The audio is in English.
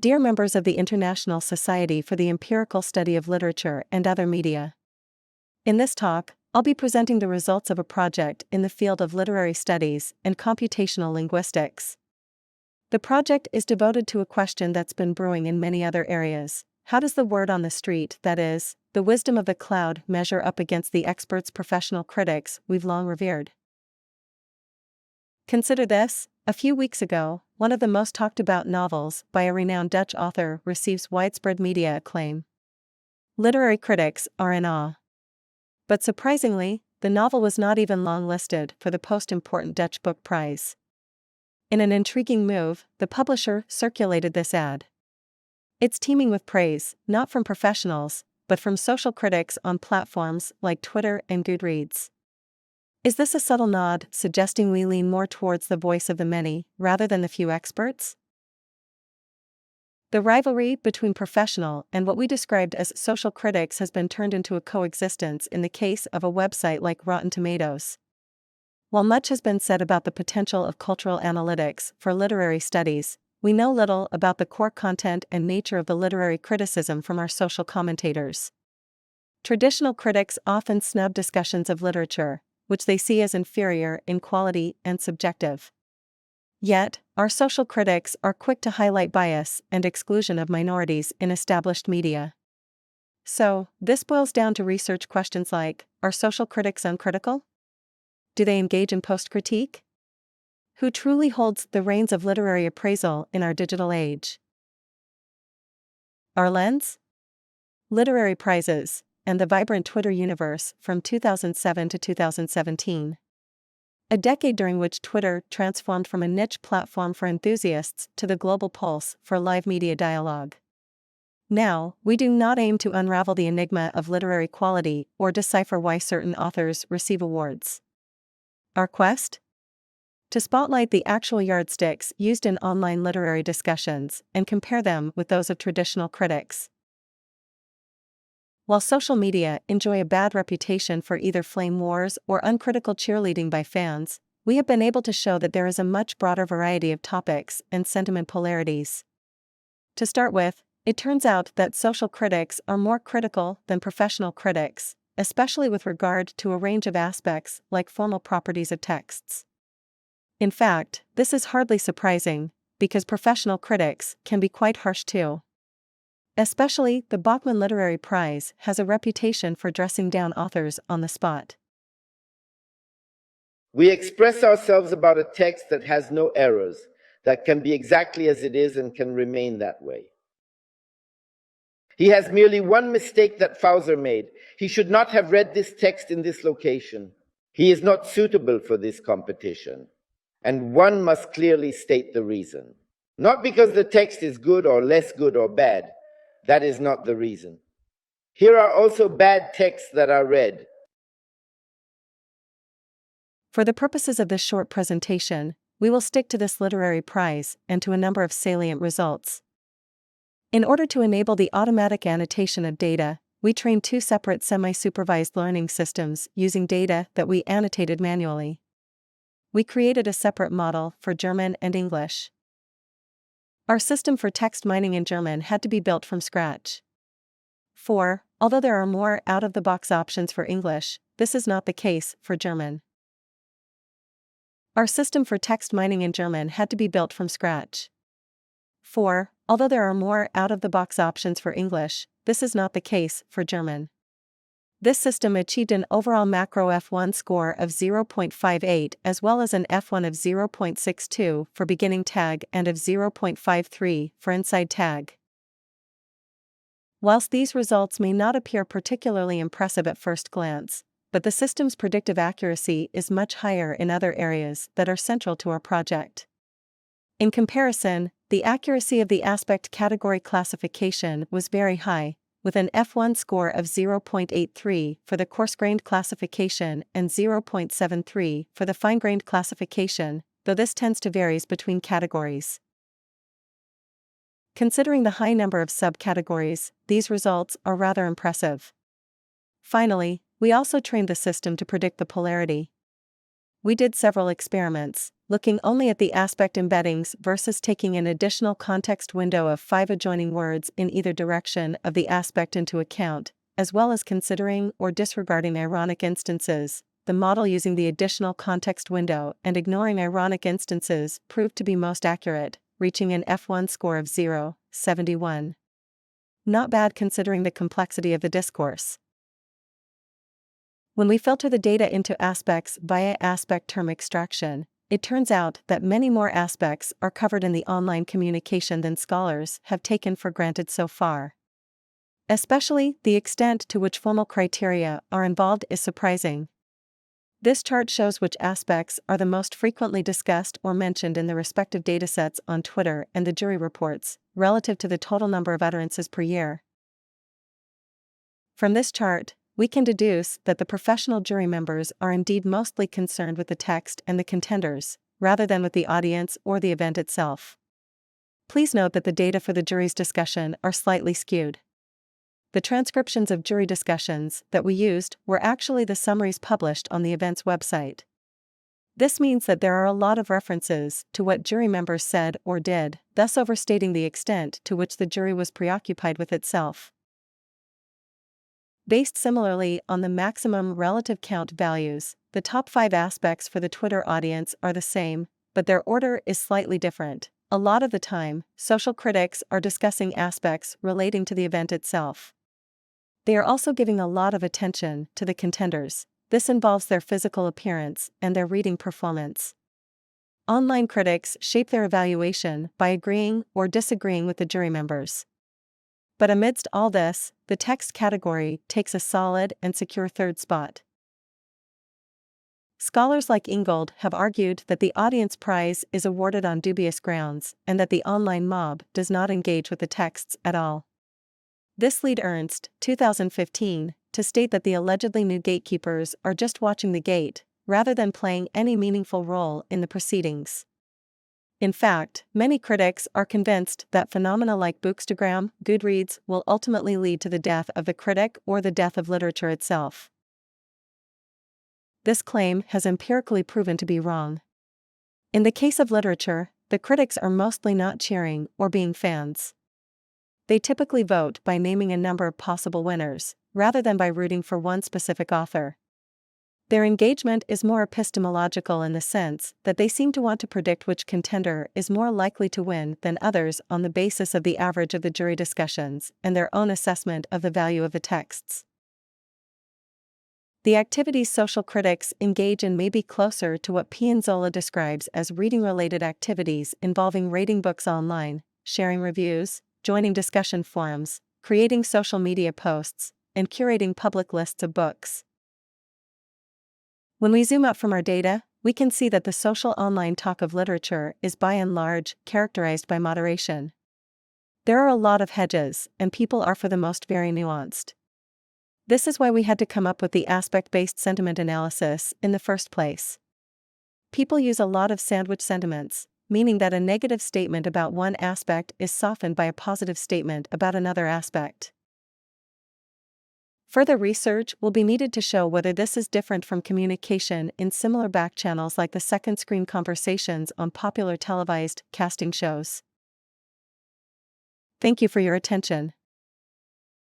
Dear members of the International Society for the Empirical Study of Literature and Other Media. In this talk, I'll be presenting the results of a project in the field of literary studies and computational linguistics. The project is devoted to a question that's been brewing in many other areas. How does the word on the street, that is, the wisdom of the crowd, measure up against the experts, professional critics we've long revered? Consider this: a few weeks ago, one of the most talked about novels by a renowned Dutch author receives widespread media acclaim. Literary critics are in awe. But surprisingly, the novel was not even long-listed for the post-important Dutch Book Prize. In an intriguing move, the publisher circulated this ad. It's teeming with praise, not from professionals, but from social critics on platforms like Twitter and Goodreads. Is this a subtle nod suggesting we lean more towards the voice of the many, rather than the few experts? The rivalry between professional and what we described as social critics has been turned into a coexistence in the case of a website like Rotten Tomatoes. While much has been said about the potential of cultural analytics for literary studies, we know little about the core content and nature of the literary criticism from our social commentators. Traditional critics often snub discussions of literature, which they see as inferior in quality and subjective. Yet, our social critics are quick to highlight bias and exclusion of minorities in established media. So, this boils down to research questions like: are social critics uncritical? Do they engage in post-critique? Who truly holds the reins of literary appraisal in our digital age? Our lens? Literary prizes and the vibrant Twitter universe from 2007 to 2017. A decade during which Twitter transformed from a niche platform for enthusiasts to the global pulse for live media dialogue. Now, we do not aim to unravel the enigma of literary quality or decipher why certain authors receive awards. Our quest? To spotlight the actual yardsticks used in online literary discussions and compare them with those of traditional critics. While social media enjoy a bad reputation for either flame wars or uncritical cheerleading by fans, we have been able to show that there is a much broader variety of topics and sentiment polarities. To start with, it turns out that social critics are more critical than professional critics, especially with regard to a range of aspects like formal properties of texts. In fact, this is hardly surprising, because professional critics can be quite harsh too. Especially, the Bachman Literary Prize has a reputation for dressing down authors on the spot. We express ourselves about a text that has no errors, that can be exactly as it is and can remain that way. He has merely one mistake that Fauser made. He should not have read this text in this location. He is not suitable for this competition. And one must clearly state the reason. Not because the text is good or less good or bad. That is not the reason. Here are also bad texts that are read. For the purposes of this short presentation, we will stick to this literary prize and to a number of salient results. In order to enable the automatic annotation of data, we trained two separate semi-supervised learning systems using data that we annotated manually. We created a separate model for German and English. Our system for text mining in German had to be built from scratch. Although there are more out-of-the-box options for English, this is not the case for German. Our system for text mining in German had to be built from scratch. Although there are more out-of-the-box options for English, this is not the case for German. This system achieved an overall macro F1 score of 0.58 as well as an F1 of 0.62 for beginning tag and of 0.53 for inside tag. Whilst these results may not appear particularly impressive at first glance, but the system's predictive accuracy is much higher in other areas that are central to our project. In comparison, the accuracy of the aspect category classification was very high, with an F1 score of 0.83 for the coarse-grained classification and 0.73 for the fine-grained classification, though this tends to vary between categories. Considering the high number of subcategories, these results are rather impressive. Finally, we also trained the system to predict the polarity. We did several experiments, looking only at the aspect embeddings versus taking an additional context window of 5 adjoining words in either direction of the aspect into account, as well as considering or disregarding ironic instances. The model using the additional context window and ignoring ironic instances proved to be most accurate, reaching an F1 score of 0.71. Not bad considering the complexity of the discourse. When we filter the data into aspects via aspect term extraction, it turns out that many more aspects are covered in the online communication than scholars have taken for granted so far. Especially, the extent to which formal criteria are involved is surprising. This chart shows which aspects are the most frequently discussed or mentioned in the respective datasets on Twitter and the jury reports, relative to the total number of utterances per year. From this chart, we can deduce that the professional jury members are indeed mostly concerned with the text and the contenders, rather than with the audience or the event itself. Please note that the data for the jury's discussion are slightly skewed. The transcriptions of jury discussions that we used were actually the summaries published on the event's website. This means that there are a lot of references to what jury members said or did, thus overstating the extent to which the jury was preoccupied with itself. Based similarly on the maximum relative count values, the top 5 aspects for the Twitter audience are the same, but their order is slightly different. A lot of the time, social critics are discussing aspects relating to the event itself. They are also giving a lot of attention to the contenders. This involves their physical appearance and their reading performance. Online critics shape their evaluation by agreeing or disagreeing with the jury members. But amidst all this, the text category takes a solid and secure third spot. Scholars like Ingold have argued that the audience prize is awarded on dubious grounds and that the online mob does not engage with the texts at all. This lead Ernst, 2015, to state that the allegedly new gatekeepers are just watching the gate, rather than playing any meaningful role in the proceedings. In fact, many critics are convinced that phenomena like Bookstagram, Goodreads will ultimately lead to the death of the critic or the death of literature itself. This claim has empirically proven to be wrong. In the case of literature, the critics are mostly not cheering or being fans. They typically vote by naming a number of possible winners, rather than by rooting for one specific author. Their engagement is more epistemological in the sense that they seem to want to predict which contender is more likely to win than others on the basis of the average of the jury discussions and their own assessment of the value of the texts. The activities social critics engage in may be closer to what Pianzola describes as reading-related activities involving rating books online, sharing reviews, joining discussion forums, creating social media posts, and curating public lists of books. When we zoom out from our data, we can see that the social online talk of literature is by and large characterized by moderation. There are a lot of hedges, and people are for the most very nuanced. This is why we had to come up with the aspect-based sentiment analysis in the first place. People use a lot of sandwich sentiments, meaning that a negative statement about one aspect is softened by a positive statement about another aspect. Further research will be needed to show whether this is different from communication in similar backchannels like the second-screen conversations on popular televised casting shows. Thank you for your attention.